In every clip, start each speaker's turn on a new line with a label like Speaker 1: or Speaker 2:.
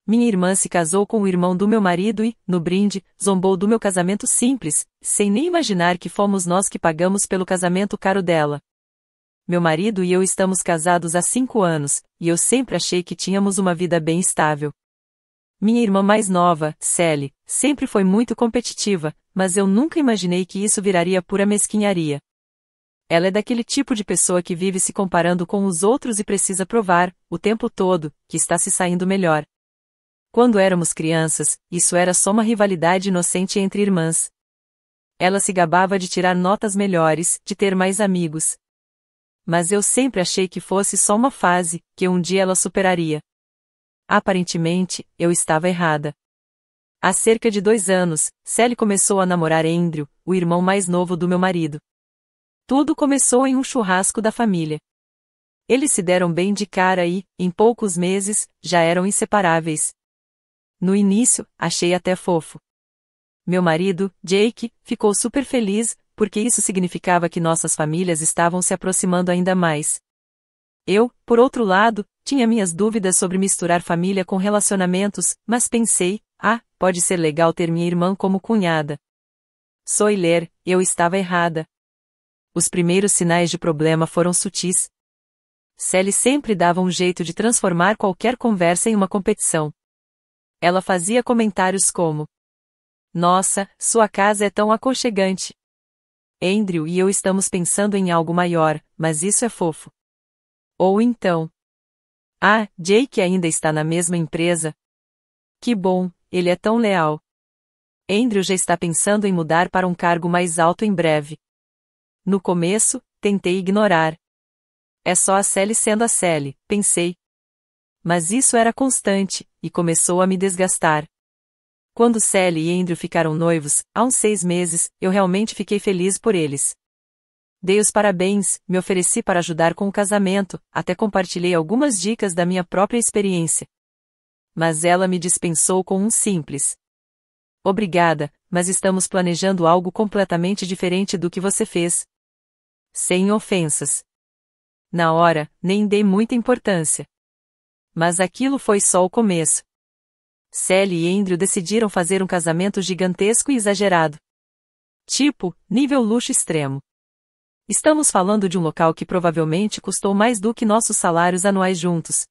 Speaker 1: Minha irmã se casou com o irmão do meu marido e, no brinde, zombou do meu casamento simples, sem nem imaginar que fomos nós que pagamos pelo casamento caro dela. Meu marido e eu estamos casados há 5 anos, e eu sempre achei que tínhamos uma vida bem estável. Minha irmã mais nova, Sally, sempre foi muito competitiva, mas eu nunca imaginei que isso viraria pura mesquinharia. Ela é daquele tipo de pessoa que vive se comparando com os outros e precisa provar, o tempo todo, que está se saindo melhor. Quando éramos crianças, isso era só uma rivalidade inocente entre irmãs. Ela se gabava de tirar notas melhores, de ter mais amigos. Mas eu sempre achei que fosse só uma fase, que um dia ela superaria. Aparentemente, eu estava errada. Há cerca de 2 anos, Sally começou a namorar Andrew, o irmão mais novo do meu marido. Tudo começou em um churrasco da família. Eles se deram bem de cara e, em poucos meses, já eram inseparáveis. No início, achei até fofo. Meu marido, Jake, ficou super feliz, porque isso significava que nossas famílias estavam se aproximando ainda mais. Eu, por outro lado, tinha minhas dúvidas sobre misturar família com relacionamentos, mas pensei, pode ser legal ter minha irmã como cunhada. Spoiler, eu estava errada. Os primeiros sinais de problema foram sutis. Sally sempre dava um jeito de transformar qualquer conversa em uma competição. Ela fazia comentários como: "Nossa, sua casa é tão aconchegante. Andrew e eu estamos pensando em algo maior, mas isso é fofo." Ou então: "Jake ainda está na mesma empresa? Que bom, ele é tão leal. Andrew já está pensando em mudar para um cargo mais alto em breve." No começo, tentei ignorar. É só a Sally sendo a Sally, pensei. Mas isso era constante, e começou a me desgastar. Quando Sally e Andrew ficaram noivos, há uns 6 meses, eu realmente fiquei feliz por eles. Dei os parabéns, me ofereci para ajudar com o casamento, até compartilhei algumas dicas da minha própria experiência. Mas ela me dispensou com um simples: "Obrigada, mas estamos planejando algo completamente diferente do que você fez." Sem ofensas. Na hora, nem dei muita importância. Mas aquilo foi só o começo. Sally e Andrew decidiram fazer um casamento gigantesco e exagerado. Tipo, nível luxo extremo. Estamos falando de um local que provavelmente custou mais do que nossos salários anuais juntos.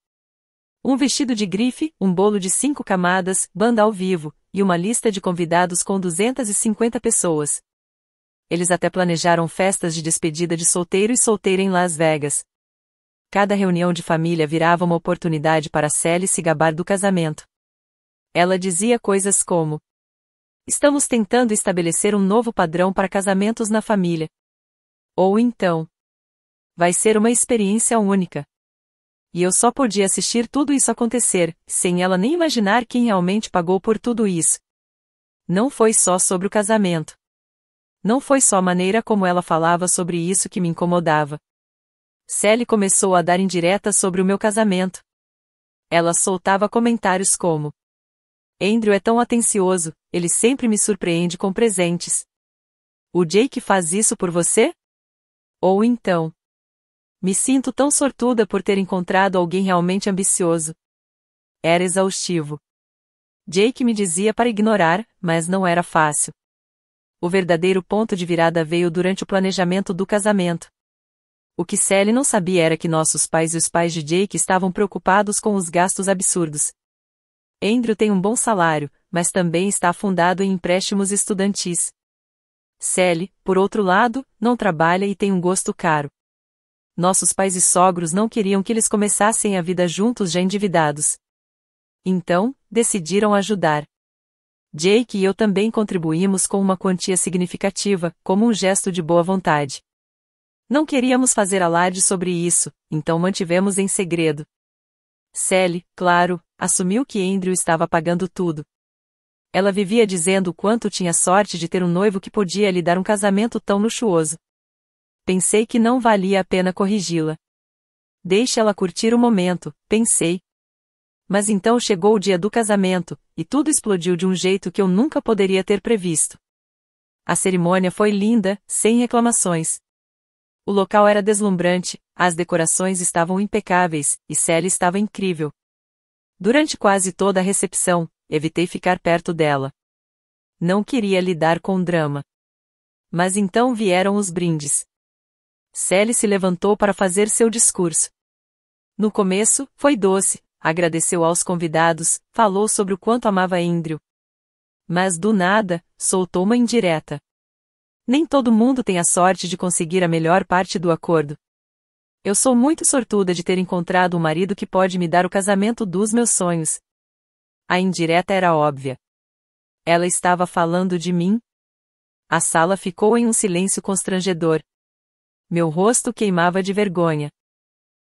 Speaker 1: Um vestido de grife, um bolo de 5 camadas, banda ao vivo, e uma lista de convidados com 250 pessoas. Eles até planejaram festas de despedida de solteiro e solteira em Las Vegas. Cada reunião de família virava uma oportunidade para Sally se gabar do casamento. Ela dizia coisas como: "Estamos tentando estabelecer um novo padrão para casamentos na família." Ou então: "Vai ser uma experiência única." E eu só podia assistir tudo isso acontecer, sem ela nem imaginar quem realmente pagou por tudo isso. Não foi só sobre o casamento. Não foi só a maneira como ela falava sobre isso que me incomodava. Sally começou a dar indiretas sobre o meu casamento. Ela soltava comentários como: "Andrew é tão atencioso, ele sempre me surpreende com presentes. O Jake faz isso por você?" Ou então: "Me sinto tão sortuda por ter encontrado alguém realmente ambicioso." Era exaustivo. Jake me dizia para ignorar, mas não era fácil. O verdadeiro ponto de virada veio durante o planejamento do casamento. O que Sally não sabia era que nossos pais e os pais de Jake estavam preocupados com os gastos absurdos. Andrew tem um bom salário, mas também está afundado em empréstimos estudantis. Sally, por outro lado, não trabalha e tem um gosto caro. Nossos pais e sogros não queriam que eles começassem a vida juntos já endividados. Então, decidiram ajudar. Jake e eu também contribuímos com uma quantia significativa, como um gesto de boa vontade. Não queríamos fazer alarde sobre isso, então mantivemos em segredo. Sally, claro, assumiu que Andrew estava pagando tudo. Ela vivia dizendo o quanto tinha sorte de ter um noivo que podia lhe dar um casamento tão luxuoso. Pensei que não valia a pena corrigi-la. Deixe ela curtir o momento, pensei. Mas então chegou o dia do casamento, e tudo explodiu de um jeito que eu nunca poderia ter previsto. A cerimônia foi linda, sem reclamações. O local era deslumbrante, as decorações estavam impecáveis, e Sally estava incrível. Durante quase toda a recepção, evitei ficar perto dela. Não queria lidar com o drama. Mas então vieram os brindes. Sally se levantou para fazer seu discurso. No começo, foi doce, agradeceu aos convidados, falou sobre o quanto amava Andrew. Mas do nada, soltou uma indireta. Nem todo mundo tem a sorte de conseguir a melhor parte do acordo. Eu sou muito sortuda de ter encontrado um marido que pode me dar o casamento dos meus sonhos. A indireta era óbvia. Ela estava falando de mim? A sala ficou em um silêncio constrangedor. Meu rosto queimava de vergonha.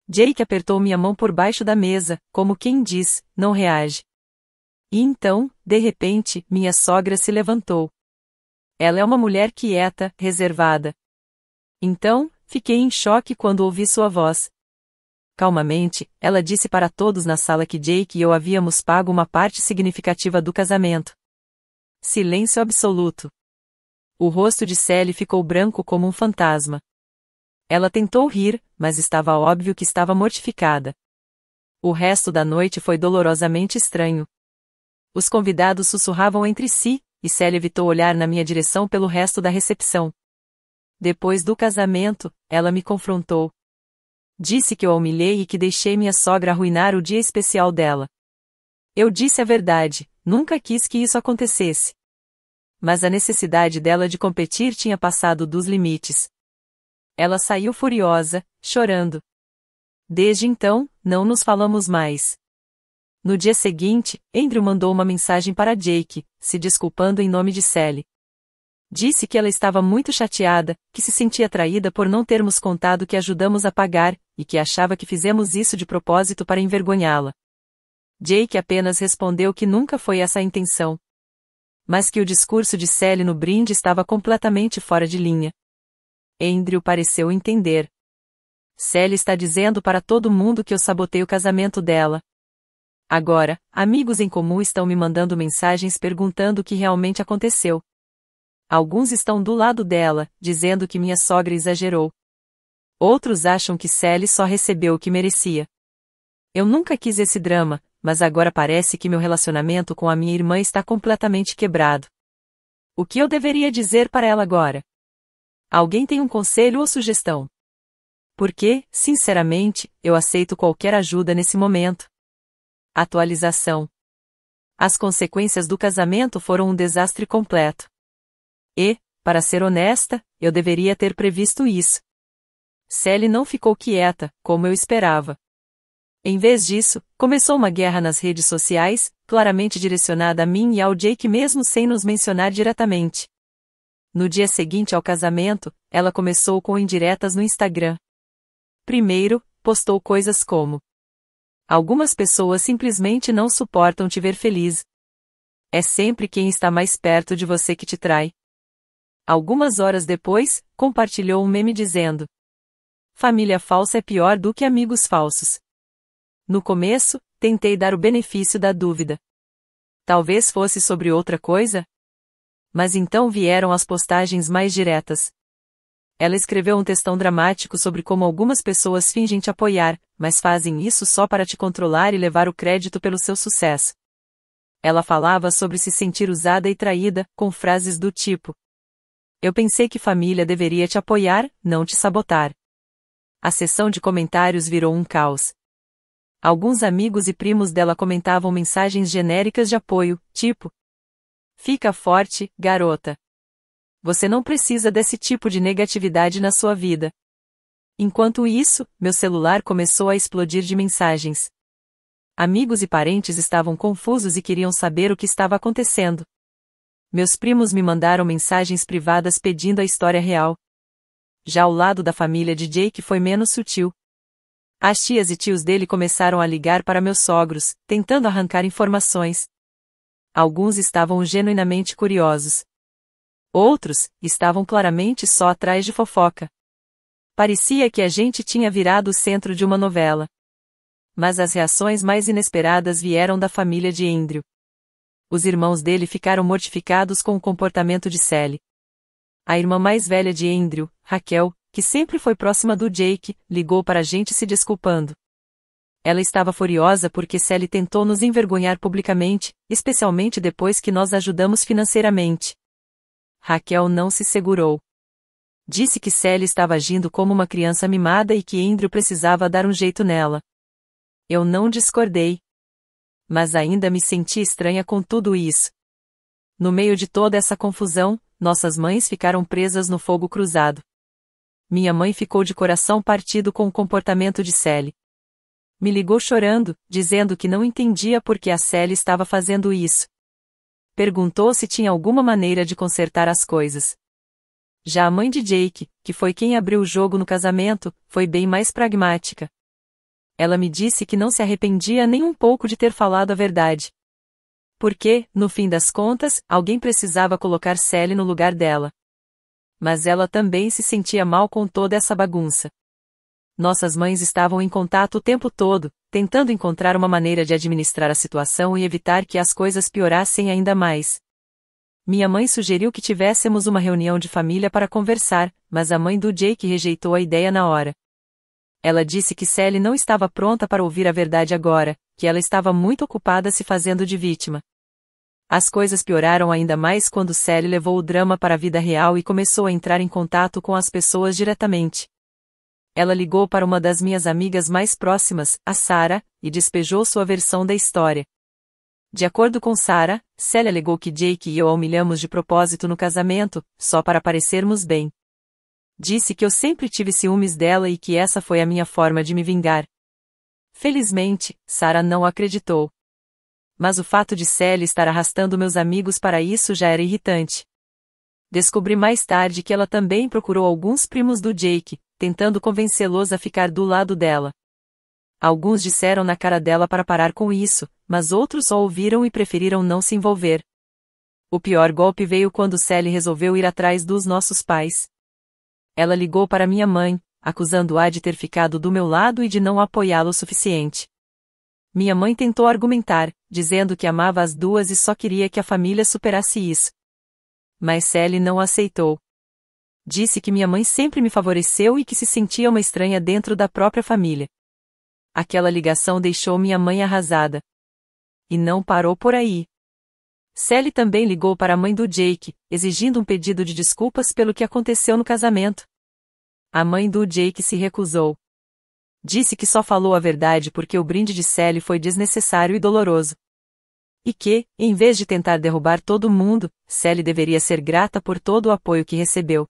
Speaker 1: Jake apertou minha mão por baixo da mesa, como quem diz, não reage. E então, de repente, minha sogra se levantou. Ela é uma mulher quieta, reservada. Então, fiquei em choque quando ouvi sua voz. Calmamente, ela disse para todos na sala que Jake e eu havíamos pago uma parte significativa do casamento. Silêncio absoluto. O rosto de Sally ficou branco como um fantasma. Ela tentou rir, mas estava óbvio que estava mortificada. O resto da noite foi dolorosamente estranho. Os convidados sussurravam entre si, e Sally evitou olhar na minha direção pelo resto da recepção. Depois do casamento, ela me confrontou. Disse que eu a humilhei e que deixei minha sogra arruinar o dia especial dela. Eu disse a verdade, nunca quis que isso acontecesse. Mas a necessidade dela de competir tinha passado dos limites. Ela saiu furiosa, chorando. Desde então, não nos falamos mais. No dia seguinte, Andrew mandou uma mensagem para Jake, se desculpando em nome de Sally. Disse que ela estava muito chateada, que se sentia traída por não termos contado que ajudamos a pagar, e que achava que fizemos isso de propósito para envergonhá-la. Jake apenas respondeu que nunca foi essa a intenção. Mas que o discurso de Sally no brinde estava completamente fora de linha. Andrew pareceu entender. Sally está dizendo para todo mundo que eu sabotei o casamento dela. Agora, amigos em comum estão me mandando mensagens perguntando o que realmente aconteceu. Alguns estão do lado dela, dizendo que minha sogra exagerou. Outros acham que Sally só recebeu o que merecia. Eu nunca quis esse drama, mas agora parece que meu relacionamento com a minha irmã está completamente quebrado. O que eu deveria dizer para ela agora? Alguém tem um conselho ou sugestão? Porque, sinceramente, eu aceito qualquer ajuda nesse momento. Atualização. As consequências do casamento foram um desastre completo. E, para ser honesta, eu deveria ter previsto isso. Sally não ficou quieta, como eu esperava. Em vez disso, começou uma guerra nas redes sociais, claramente direcionada a mim e ao Jake mesmo sem nos mencionar diretamente. No dia seguinte ao casamento, ela começou com indiretas no Instagram. Primeiro, postou coisas como: algumas pessoas simplesmente não suportam te ver feliz. É sempre quem está mais perto de você que te trai. Algumas horas depois, compartilhou um meme dizendo: família falsa é pior do que amigos falsos. No começo, tentei dar o benefício da dúvida. Talvez fosse sobre outra coisa? Mas então vieram as postagens mais diretas. Ela escreveu um textão dramático sobre como algumas pessoas fingem te apoiar, mas fazem isso só para te controlar e levar o crédito pelo seu sucesso. Ela falava sobre se sentir usada e traída, com frases do tipo: eu pensei que família deveria te apoiar, não te sabotar. A seção de comentários virou um caos. Alguns amigos e primos dela comentavam mensagens genéricas de apoio, tipo: fica forte, garota. Você não precisa desse tipo de negatividade na sua vida. Enquanto isso, meu celular começou a explodir de mensagens. Amigos e parentes estavam confusos e queriam saber o que estava acontecendo. Meus primos me mandaram mensagens privadas pedindo a história real. Já o lado da família de Jake foi menos sutil. As tias e tios dele começaram a ligar para meus sogros, tentando arrancar informações. Alguns estavam genuinamente curiosos. Outros, estavam claramente só atrás de fofoca. Parecia que a gente tinha virado o centro de uma novela. Mas as reações mais inesperadas vieram da família de Andrew. Os irmãos dele ficaram mortificados com o comportamento de Sally. A irmã mais velha de Andrew, Raquel, que sempre foi próxima do Jake, ligou para a gente se desculpando. Ela estava furiosa porque Sally tentou nos envergonhar publicamente, especialmente depois que nós ajudamos financeiramente. Raquel não se segurou. Disse que Sally estava agindo como uma criança mimada e que Andrew precisava dar um jeito nela. Eu não discordei. Mas ainda me senti estranha com tudo isso. No meio de toda essa confusão, nossas mães ficaram presas no fogo cruzado. Minha mãe ficou de coração partido com o comportamento de Sally. Me ligou chorando, dizendo que não entendia por que a Sally estava fazendo isso. Perguntou se tinha alguma maneira de consertar as coisas. Já a mãe de Jake, que foi quem abriu o jogo no casamento, foi bem mais pragmática. Ela me disse que não se arrependia nem um pouco de ter falado a verdade. Porque, no fim das contas, alguém precisava colocar Sally no lugar dela. Mas ela também se sentia mal com toda essa bagunça. Nossas mães estavam em contato o tempo todo, tentando encontrar uma maneira de administrar a situação e evitar que as coisas piorassem ainda mais. Minha mãe sugeriu que tivéssemos uma reunião de família para conversar, mas a mãe do Jake rejeitou a ideia na hora. Ela disse que Sally não estava pronta para ouvir a verdade agora, que ela estava muito ocupada se fazendo de vítima. As coisas pioraram ainda mais quando Sally levou o drama para a vida real e começou a entrar em contato com as pessoas diretamente. Ela ligou para uma das minhas amigas mais próximas, a Sarah, e despejou sua versão da história. De acordo com Sarah, Sally alegou que Jake e eu a humilhamos de propósito no casamento, só para parecermos bem. Disse que eu sempre tive ciúmes dela e que essa foi a minha forma de me vingar. Felizmente, Sarah não acreditou. Mas o fato de Sally estar arrastando meus amigos para isso já era irritante. Descobri mais tarde que ela também procurou alguns primos do Jake, tentando convencê-los a ficar do lado dela. Alguns disseram na cara dela para parar com isso, mas outros só ouviram e preferiram não se envolver. O pior golpe veio quando Sally resolveu ir atrás dos nossos pais. Ela ligou para minha mãe, acusando-a de ter ficado do meu lado e de não apoiá-lo o suficiente. Minha mãe tentou argumentar, dizendo que amava as duas e só queria que a família superasse isso. Mas Sally não aceitou. Disse que minha mãe sempre me favoreceu e que se sentia uma estranha dentro da própria família. Aquela ligação deixou minha mãe arrasada. E não parou por aí. Sally também ligou para a mãe do Jake, exigindo um pedido de desculpas pelo que aconteceu no casamento. A mãe do Jake se recusou. Disse que só falou a verdade porque o brinde de Sally foi desnecessário e doloroso. E que, em vez de tentar derrubar todo mundo, Sally deveria ser grata por todo o apoio que recebeu.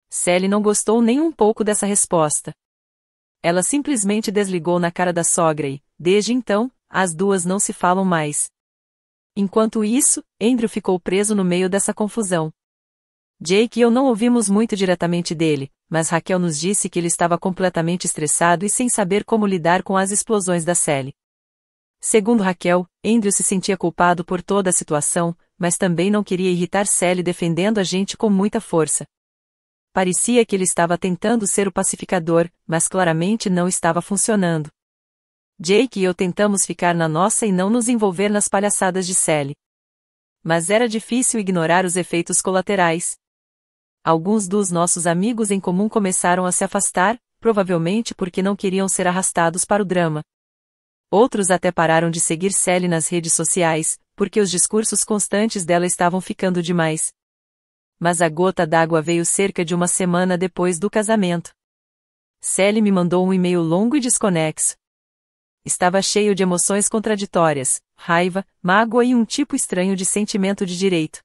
Speaker 1: Sally não gostou nem um pouco dessa resposta. Ela simplesmente desligou na cara da sogra e, desde então, as duas não se falam mais. Enquanto isso, Andrew ficou preso no meio dessa confusão. Jake e eu não ouvimos muito diretamente dele, mas Raquel nos disse que ele estava completamente estressado e sem saber como lidar com as explosões da Sally. Segundo Raquel, Andrew se sentia culpado por toda a situação, mas também não queria irritar Sally defendendo a gente com muita força. Parecia que ele estava tentando ser o pacificador, mas claramente não estava funcionando. Jake e eu tentamos ficar na nossa e não nos envolver nas palhaçadas de Sally. Mas era difícil ignorar os efeitos colaterais. Alguns dos nossos amigos em comum começaram a se afastar, provavelmente porque não queriam ser arrastados para o drama. Outros até pararam de seguir Sally nas redes sociais, porque os discursos constantes dela estavam ficando demais. Mas a gota d'água veio cerca de uma semana depois do casamento. Sally me mandou um e-mail longo e desconexo. Estava cheio de emoções contraditórias, raiva, mágoa e um tipo estranho de sentimento de direito.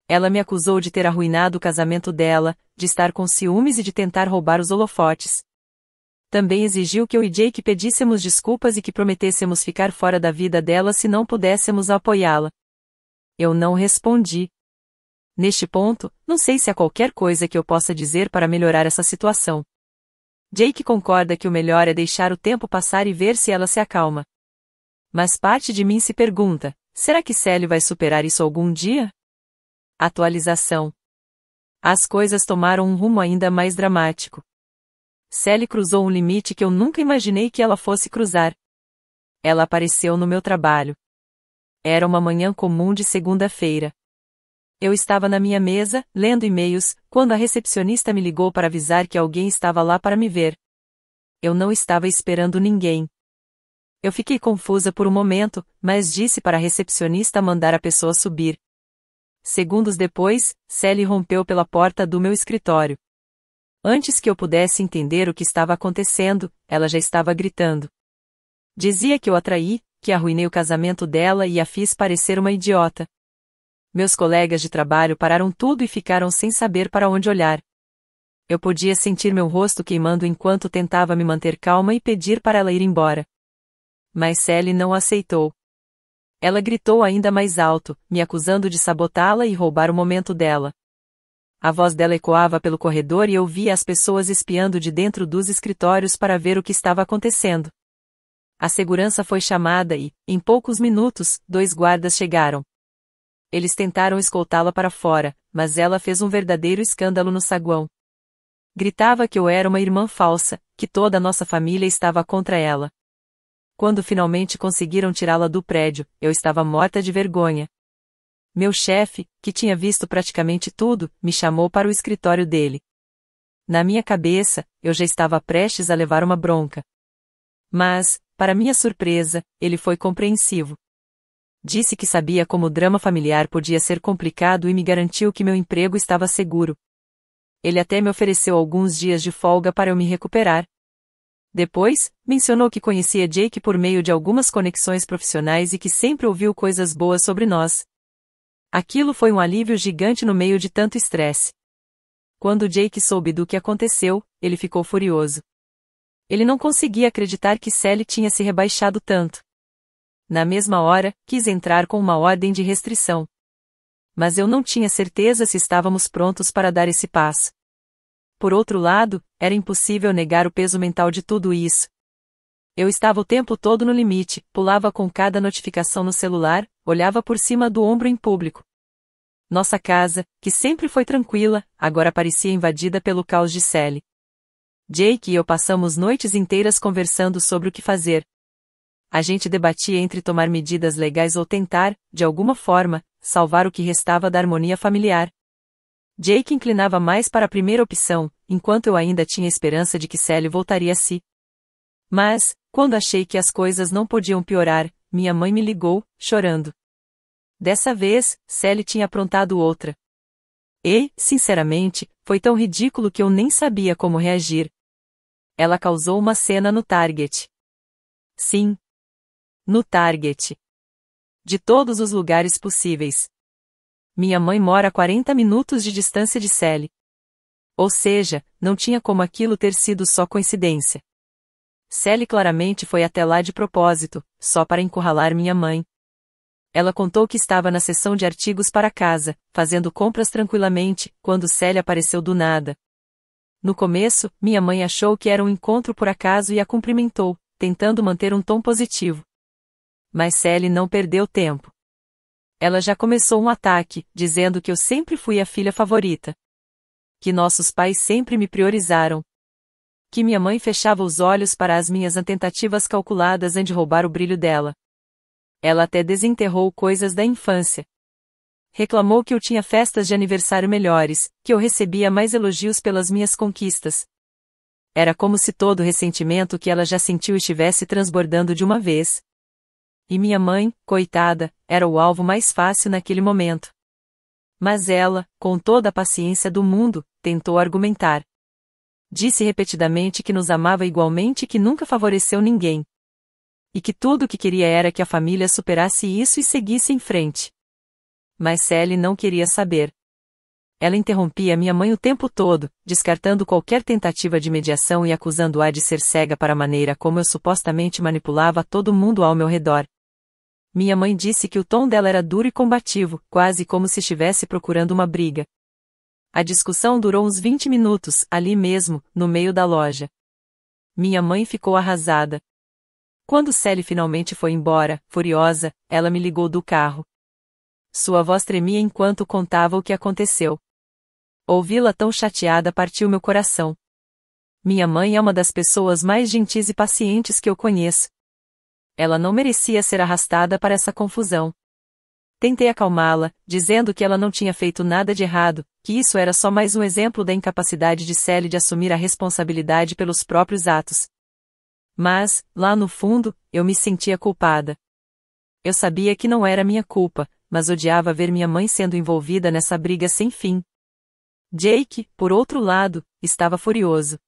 Speaker 1: Ela me acusou de ter arruinado o casamento dela, de estar com ciúmes e de tentar roubar os holofotes. Também exigiu que eu e Jake pedíssemos desculpas e que prometêssemos ficar fora da vida dela se não pudéssemos apoiá-la. Eu não respondi. Neste ponto, não sei se há qualquer coisa que eu possa dizer para melhorar essa situação. Jake concorda que o melhor é deixar o tempo passar e ver se ela se acalma. Mas parte de mim se pergunta, será que Sally vai superar isso algum dia? Atualização. As coisas tomaram um rumo ainda mais dramático. Sally cruzou um limite que eu nunca imaginei que ela fosse cruzar. Ela apareceu no meu trabalho. Era uma manhã comum de segunda-feira. Eu estava na minha mesa, lendo e-mails, quando a recepcionista me ligou para avisar que alguém estava lá para me ver. Eu não estava esperando ninguém. Eu fiquei confusa por um momento, mas disse para a recepcionista mandar a pessoa subir. Segundos depois, Sally rompeu pela porta do meu escritório. Antes que eu pudesse entender o que estava acontecendo, ela já estava gritando. Dizia que eu a traí, que arruinei o casamento dela e a fiz parecer uma idiota. Meus colegas de trabalho pararam tudo e ficaram sem saber para onde olhar. Eu podia sentir meu rosto queimando enquanto tentava me manter calma e pedir para ela ir embora. Mas Sally não aceitou. Ela gritou ainda mais alto, me acusando de sabotá-la e roubar o momento dela. A voz dela ecoava pelo corredor e eu via as pessoas espiando de dentro dos escritórios para ver o que estava acontecendo. A segurança foi chamada e, em poucos minutos, 2 guardas chegaram. Eles tentaram escoltá-la para fora, mas ela fez um verdadeiro escândalo no saguão. Gritava que eu era uma irmã falsa, que toda a nossa família estava contra ela. Quando finalmente conseguiram tirá-la do prédio, eu estava morta de vergonha. Meu chefe, que tinha visto praticamente tudo, me chamou para o escritório dele. Na minha cabeça, eu já estava prestes a levar uma bronca. Mas, para minha surpresa, ele foi compreensivo. Disse que sabia como o drama familiar podia ser complicado e me garantiu que meu emprego estava seguro. Ele até me ofereceu alguns dias de folga para eu me recuperar. Depois, mencionou que conhecia Jake por meio de algumas conexões profissionais e que sempre ouviu coisas boas sobre nós. Aquilo foi um alívio gigante no meio de tanto estresse. Quando Jake soube do que aconteceu, ele ficou furioso. Ele não conseguia acreditar que Sally tinha se rebaixado tanto. Na mesma hora, quis entrar com uma ordem de restrição. Mas eu não tinha certeza se estávamos prontos para dar esse passo. Por outro lado, era impossível negar o peso mental de tudo isso. Eu estava o tempo todo no limite, pulava com cada notificação no celular, olhava por cima do ombro em público. Nossa casa, que sempre foi tranquila, agora parecia invadida pelo caos de Sally. Jake e eu passamos noites inteiras conversando sobre o que fazer. A gente debatia entre tomar medidas legais ou tentar, de alguma forma, salvar o que restava da harmonia familiar. Jake inclinava mais para a primeira opção, enquanto eu ainda tinha esperança de que Sally voltaria a si. Mas, quando achei que as coisas não podiam piorar, minha mãe me ligou, chorando. Dessa vez, Sally tinha aprontado outra. E, sinceramente, foi tão ridículo que eu nem sabia como reagir. Ela causou uma cena no Target. Sim. No Target. De todos os lugares possíveis. Minha mãe mora a 40 minutos de distância de Sally. Ou seja, não tinha como aquilo ter sido só coincidência. Sally claramente foi até lá de propósito, só para encurralar minha mãe. Ela contou que estava na seção de artigos para casa, fazendo compras tranquilamente, quando Sally apareceu do nada. No começo, minha mãe achou que era um encontro por acaso e a cumprimentou, tentando manter um tom positivo. Mas Sally não perdeu tempo. Ela já começou um ataque, dizendo que eu sempre fui a filha favorita. Que nossos pais sempre me priorizaram. Que minha mãe fechava os olhos para as minhas tentativas calculadas de roubar o brilho dela. Ela até desenterrou coisas da infância. Reclamou que eu tinha festas de aniversário melhores, que eu recebia mais elogios pelas minhas conquistas. Era como se todo o ressentimento que ela já sentiu estivesse transbordando de uma vez. E minha mãe, coitada, era o alvo mais fácil naquele momento. Mas ela, com toda a paciência do mundo, tentou argumentar. Disse repetidamente que nos amava igualmente e que nunca favoreceu ninguém. E que tudo o que queria era que a família superasse isso e seguisse em frente. Mas Sally não queria saber. Ela interrompia minha mãe o tempo todo, descartando qualquer tentativa de mediação e acusando-a de ser cega para a maneira como eu supostamente manipulava todo mundo ao meu redor. Minha mãe disse que o tom dela era duro e combativo, quase como se estivesse procurando uma briga. A discussão durou uns 20 minutos, ali mesmo, no meio da loja. Minha mãe ficou arrasada. Quando Sally finalmente foi embora, furiosa, ela me ligou do carro. Sua voz tremia enquanto contava o que aconteceu. Ouvi-la tão chateada partiu meu coração. Minha mãe é uma das pessoas mais gentis e pacientes que eu conheço. Ela não merecia ser arrastada para essa confusão. Tentei acalmá-la, dizendo que ela não tinha feito nada de errado, que isso era só mais um exemplo da incapacidade de Sally de assumir a responsabilidade pelos próprios atos. Mas, lá no fundo, eu me sentia culpada. Eu sabia que não era minha culpa, mas odiava ver minha mãe sendo envolvida nessa briga sem fim. Jake, por outro lado, estava furioso.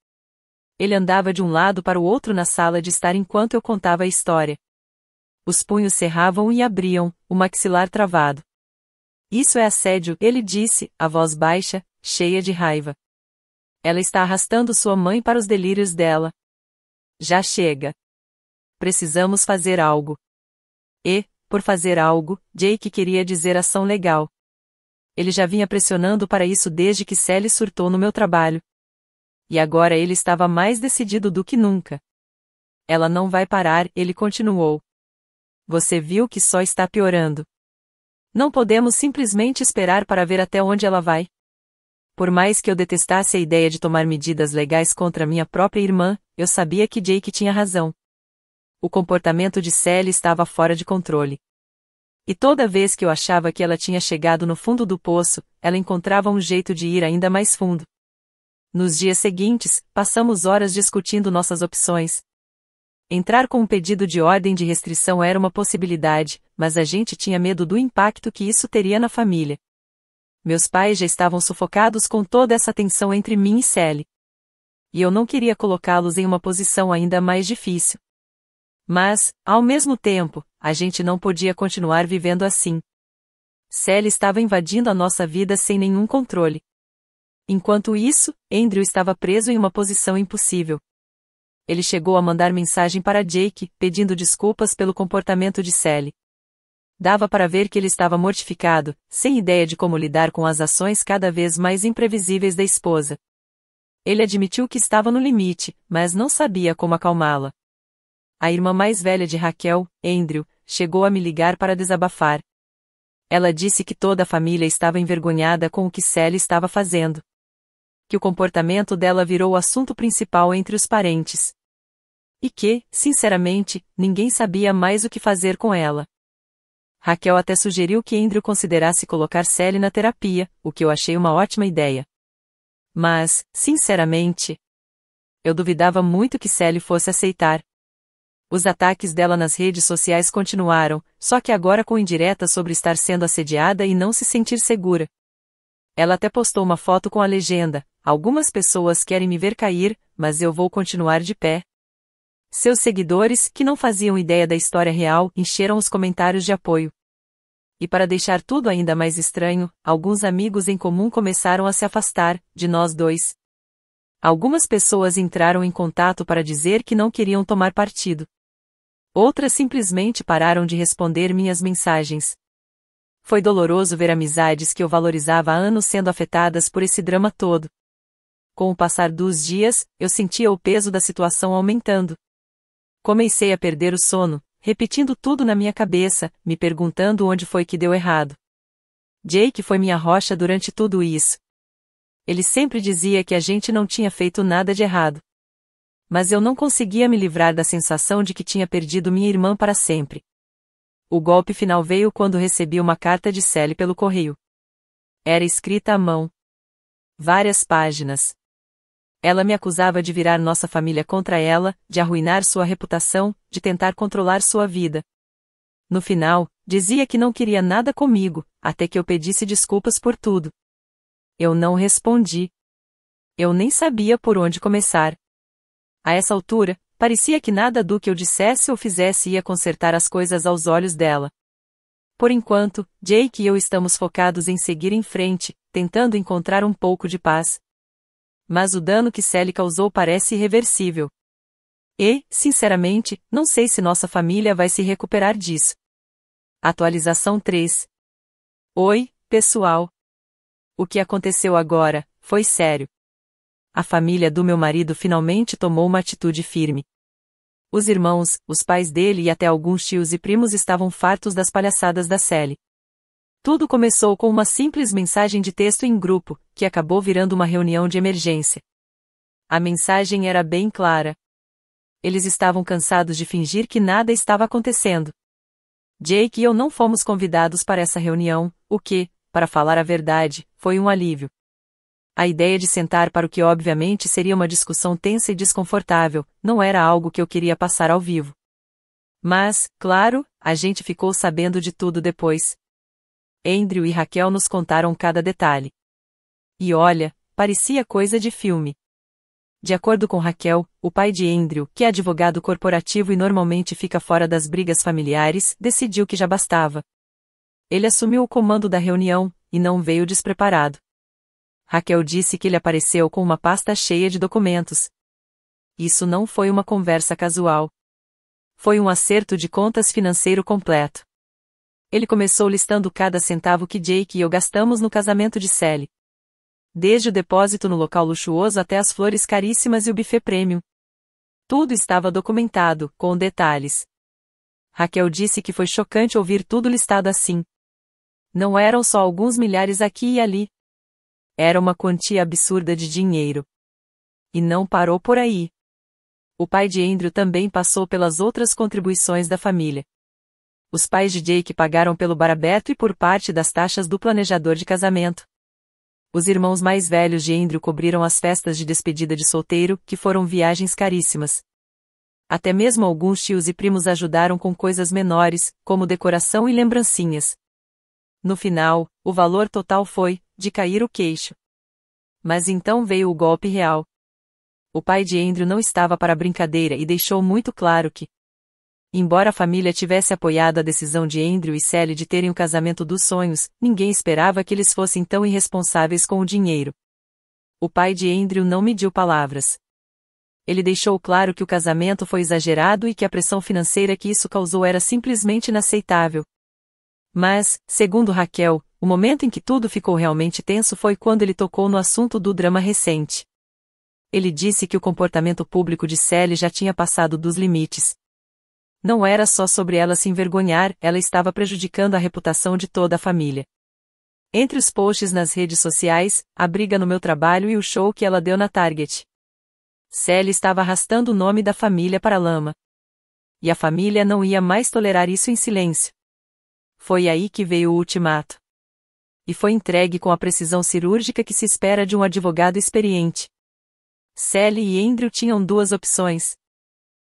Speaker 1: Ele andava de um lado para o outro na sala de estar enquanto eu contava a história. Os punhos cerravam e abriam, o maxilar travado. Isso é assédio, ele disse, a voz baixa, cheia de raiva. Ela está arrastando sua mãe para os delírios dela. Já chega. Precisamos fazer algo. E, por fazer algo, Jake queria dizer ação legal. Ele já vinha pressionando para isso desde que Sally surtou no meu trabalho. E agora ele estava mais decidido do que nunca. Ela não vai parar, ele continuou. Você viu que só está piorando. Não podemos simplesmente esperar para ver até onde ela vai. Por mais que eu detestasse a ideia de tomar medidas legais contra minha própria irmã, eu sabia que Jake tinha razão. O comportamento de Sally estava fora de controle. E toda vez que eu achava que ela tinha chegado no fundo do poço, ela encontrava um jeito de ir ainda mais fundo. Nos dias seguintes, passamos horas discutindo nossas opções. Entrar com um pedido de ordem de restrição era uma possibilidade, mas a gente tinha medo do impacto que isso teria na família. Meus pais já estavam sufocados com toda essa tensão entre mim e Sally. E eu não queria colocá-los em uma posição ainda mais difícil. Mas, ao mesmo tempo, a gente não podia continuar vivendo assim. Sally estava invadindo a nossa vida sem nenhum controle. Enquanto isso, Andrew estava preso em uma posição impossível. Ele chegou a mandar mensagem para Jake, pedindo desculpas pelo comportamento de Sally. Dava para ver que ele estava mortificado, sem ideia de como lidar com as ações cada vez mais imprevisíveis da esposa. Ele admitiu que estava no limite, mas não sabia como acalmá-la. A irmã mais velha de Raquel, Andrew, chegou a me ligar para desabafar. Ela disse que toda a família estava envergonhada com o que Sally estava fazendo. Que o comportamento dela virou o assunto principal entre os parentes. E que, sinceramente, ninguém sabia mais o que fazer com ela. Raquel até sugeriu que Andrew considerasse colocar Sally na terapia, o que eu achei uma ótima ideia. Mas, sinceramente, eu duvidava muito que Sally fosse aceitar. Os ataques dela nas redes sociais continuaram, só que agora com indiretas sobre estar sendo assediada e não se sentir segura. Ela até postou uma foto com a legenda: algumas pessoas querem me ver cair, mas eu vou continuar de pé. Seus seguidores, que não faziam ideia da história real, encheram os comentários de apoio. E para deixar tudo ainda mais estranho, alguns amigos em comum começaram a se afastar, de nós dois. Algumas pessoas entraram em contato para dizer que não queriam tomar partido. Outras simplesmente pararam de responder minhas mensagens. Foi doloroso ver amizades que eu valorizava há anos sendo afetadas por esse drama todo. Com o passar dos dias, eu sentia o peso da situação aumentando. Comecei a perder o sono, repetindo tudo na minha cabeça, me perguntando onde foi que deu errado. Jake foi minha rocha durante tudo isso. Ele sempre dizia que a gente não tinha feito nada de errado. Mas eu não conseguia me livrar da sensação de que tinha perdido minha irmã para sempre. O golpe final veio quando recebi uma carta de Sally pelo correio. Era escrita à mão. Várias páginas. Ela me acusava de virar nossa família contra ela, de arruinar sua reputação, de tentar controlar sua vida. No final, dizia que não queria nada comigo, até que eu pedisse desculpas por tudo. Eu não respondi. Eu nem sabia por onde começar. A essa altura, parecia que nada do que eu dissesse ou fizesse ia consertar as coisas aos olhos dela. Por enquanto, Jake e eu estamos focados em seguir em frente, tentando encontrar um pouco de paz. Mas o dano que Sally causou parece irreversível. E, sinceramente, não sei se nossa família vai se recuperar disso. Atualização 3. Oi, pessoal. O que aconteceu agora foi sério. A família do meu marido finalmente tomou uma atitude firme. Os irmãos, os pais dele e até alguns tios e primos estavam fartos das palhaçadas da Sally. Tudo começou com uma simples mensagem de texto em grupo, que acabou virando uma reunião de emergência. A mensagem era bem clara. Eles estavam cansados de fingir que nada estava acontecendo. Jake e eu não fomos convidados para essa reunião, o que, para falar a verdade, foi um alívio. A ideia de sentar para o que obviamente seria uma discussão tensa e desconfortável, não era algo que eu queria passar ao vivo. Mas, claro, a gente ficou sabendo de tudo depois. Andrew e Raquel nos contaram cada detalhe. E olha, parecia coisa de filme. De acordo com Raquel, o pai de Andrew, que é advogado corporativo e normalmente fica fora das brigas familiares, decidiu que já bastava. Ele assumiu o comando da reunião, e não veio despreparado. Raquel disse que ele apareceu com uma pasta cheia de documentos. Isso não foi uma conversa casual. Foi um acerto de contas financeiro completo. Ele começou listando cada centavo que Jake e eu gastamos no casamento de Sally. Desde o depósito no local luxuoso até as flores caríssimas e o buffet premium. Tudo estava documentado, com detalhes. Raquel disse que foi chocante ouvir tudo listado assim. Não eram só alguns milhares aqui e ali. Era uma quantia absurda de dinheiro. E não parou por aí. O pai de Andrew também passou pelas outras contribuições da família. Os pais de Jake pagaram pelo bar aberto e por parte das taxas do planejador de casamento. Os irmãos mais velhos de Andrew cobriram as festas de despedida de solteiro, que foram viagens caríssimas. Até mesmo alguns tios e primos ajudaram com coisas menores, como decoração e lembrancinhas. No final, o valor total foi, de cair o queixo. Mas então veio o golpe real. O pai de Andrew não estava para brincadeira e deixou muito claro que, embora a família tivesse apoiado a decisão de Andrew e Sally de terem o casamento dos sonhos, ninguém esperava que eles fossem tão irresponsáveis com o dinheiro. O pai de Andrew não mediu palavras. Ele deixou claro que o casamento foi exagerado e que a pressão financeira que isso causou era simplesmente inaceitável. Mas, segundo Raquel, o momento em que tudo ficou realmente tenso foi quando ele tocou no assunto do drama recente. Ele disse que o comportamento público de Sally já tinha passado dos limites. Não era só sobre ela se envergonhar, ela estava prejudicando a reputação de toda a família. Entre os posts nas redes sociais, a briga no meu trabalho e o show que ela deu na Target. Sally estava arrastando o nome da família para a lama. E a família não ia mais tolerar isso em silêncio. Foi aí que veio o ultimato. E foi entregue com a precisão cirúrgica que se espera de um advogado experiente. Sally e Andrew tinham duas opções.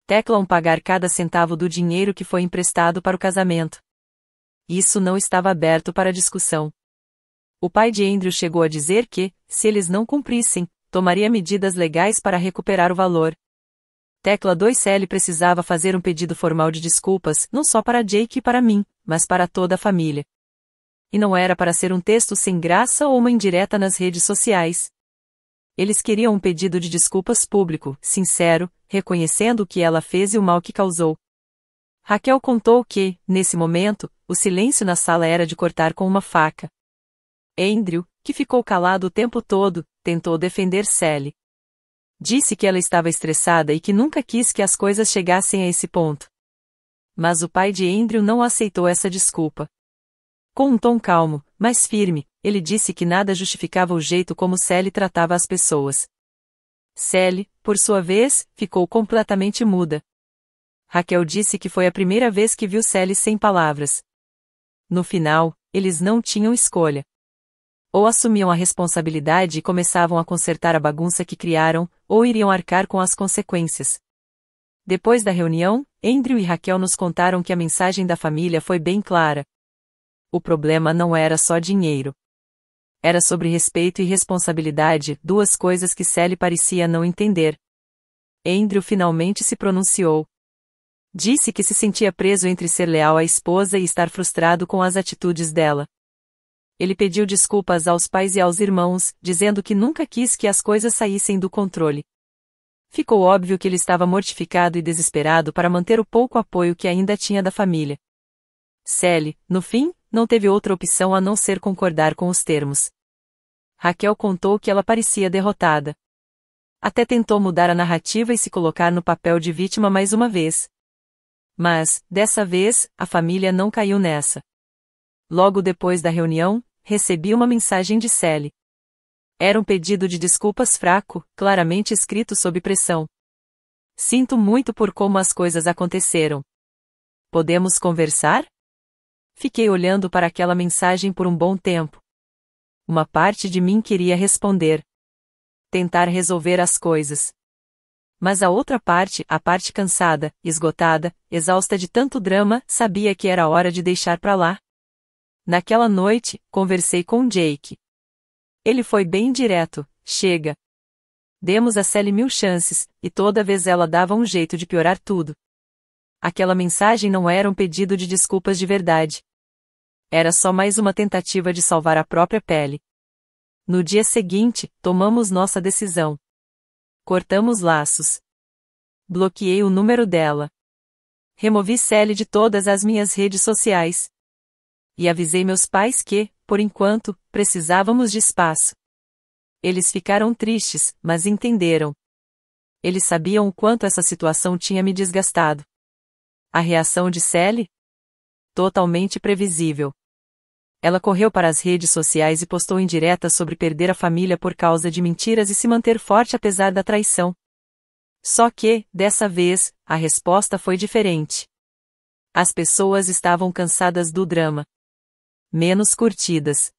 Speaker 1: Teclam pagar cada centavo do dinheiro que foi emprestado para o casamento. Isso não estava aberto para discussão. O pai de Andrew chegou a dizer que, se eles não cumprissem, tomaria medidas legais para recuperar o valor. Tecla 2 Sally precisava fazer um pedido formal de desculpas, não só para Jake e para mim, mas para toda a família. E não era para ser um texto sem graça ou uma indireta nas redes sociais. Eles queriam um pedido de desculpas público, sincero, reconhecendo o que ela fez e o mal que causou. Raquel contou que, nesse momento, o silêncio na sala era de cortar com uma faca. Andrew, que ficou calado o tempo todo, tentou defender Sally. Disse que ela estava estressada e que nunca quis que as coisas chegassem a esse ponto. Mas o pai de Andrew não aceitou essa desculpa. Com um tom calmo, mas firme, ele disse que nada justificava o jeito como Sally tratava as pessoas. Sally, por sua vez, ficou completamente muda. Raquel disse que foi a primeira vez que viu Sally sem palavras. No final, eles não tinham escolha. Ou assumiam a responsabilidade e começavam a consertar a bagunça que criaram, ou iriam arcar com as consequências. Depois da reunião, Andrew e Raquel nos contaram que a mensagem da família foi bem clara. O problema não era só dinheiro. Era sobre respeito e responsabilidade, duas coisas que Sally parecia não entender. Andrew finalmente se pronunciou. Disse que se sentia preso entre ser leal à esposa e estar frustrado com as atitudes dela. Ele pediu desculpas aos pais e aos irmãos, dizendo que nunca quis que as coisas saíssem do controle. Ficou óbvio que ele estava mortificado e desesperado para manter o pouco apoio que ainda tinha da família. Sally, no fim, não teve outra opção a não ser concordar com os termos. Raquel contou que ela parecia derrotada. Até tentou mudar a narrativa e se colocar no papel de vítima mais uma vez. Mas, dessa vez, a família não caiu nessa. Logo depois da reunião, recebi uma mensagem de Sally. Era um pedido de desculpas fraco, claramente escrito sob pressão. Sinto muito por como as coisas aconteceram. Podemos conversar? Fiquei olhando para aquela mensagem por um bom tempo. Uma parte de mim queria responder. tentar resolver as coisas. Mas a outra parte, a parte cansada, esgotada, exausta de tanto drama, sabia que era hora de deixar pra lá. Naquela noite, conversei com Jake. Ele foi bem direto: chega. Demos a Sally 1000 chances, e toda vez ela dava um jeito de piorar tudo. Aquela mensagem não era um pedido de desculpas de verdade. Era só mais uma tentativa de salvar a própria pele. No dia seguinte, tomamos nossa decisão. Cortamos laços. Bloqueei o número dela. Removi Sally de todas as minhas redes sociais. E avisei meus pais que, por enquanto, precisávamos de espaço. Eles ficaram tristes, mas entenderam. Eles sabiam o quanto essa situação tinha me desgastado. A reação de Sally? Totalmente previsível. Ela correu para as redes sociais e postou indiretas sobre perder a família por causa de mentiras e se manter forte apesar da traição. Só que, dessa vez, a resposta foi diferente. As pessoas estavam cansadas do drama. Menos curtidas.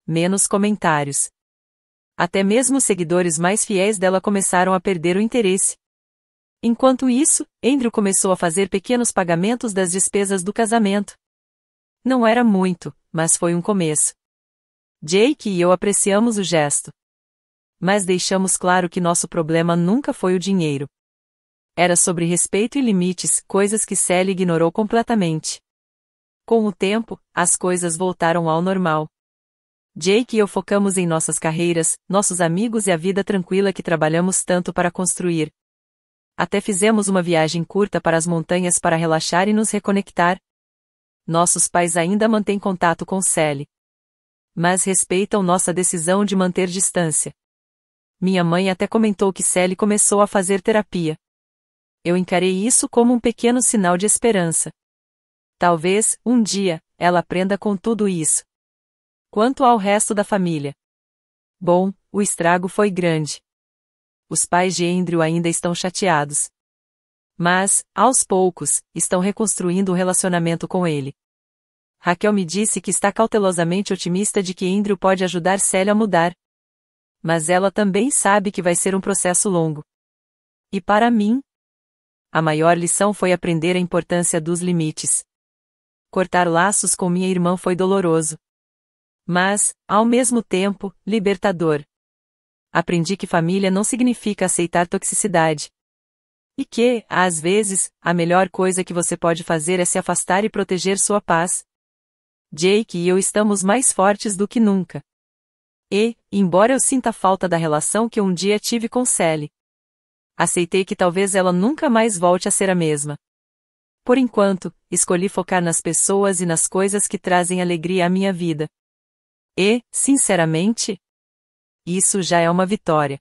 Speaker 1: Menos comentários. Até mesmo os seguidores mais fiéis dela começaram a perder o interesse. Enquanto isso, Andrew começou a fazer pequenos pagamentos das despesas do casamento. Não era muito, mas foi um começo. Jake e eu apreciamos o gesto. Mas deixamos claro que nosso problema nunca foi o dinheiro. Era sobre respeito e limites, coisas que Sally ignorou completamente. Com o tempo, as coisas voltaram ao normal. Jake e eu focamos em nossas carreiras, nossos amigos e a vida tranquila que trabalhamos tanto para construir. Até fizemos uma viagem curta para as montanhas para relaxar e nos reconectar. Nossos pais ainda mantêm contato com Sally. Mas respeitam nossa decisão de manter distância. Minha mãe até comentou que Sally começou a fazer terapia. Eu encarei isso como um pequeno sinal de esperança. Talvez, um dia, ela aprenda com tudo isso. Quanto ao resto da família. Bom, o estrago foi grande. Os pais de Andrew ainda estão chateados. Mas, aos poucos, estão reconstruindo o relacionamento com ele. Raquel me disse que está cautelosamente otimista de que Andrew pode ajudar Sally a mudar. Mas ela também sabe que vai ser um processo longo. E para mim? A maior lição foi aprender a importância dos limites. Cortar laços com minha irmã foi doloroso. Mas, ao mesmo tempo, libertador. Aprendi que família não significa aceitar toxicidade. E que, às vezes, a melhor coisa que você pode fazer é se afastar e proteger sua paz. Jake e eu estamos mais fortes do que nunca. E, embora eu sinta falta da relação que um dia tive com Sally, aceitei que talvez ela nunca mais volte a ser a mesma. Por enquanto, escolhi focar nas pessoas e nas coisas que trazem alegria à minha vida. E, sinceramente, isso já é uma vitória.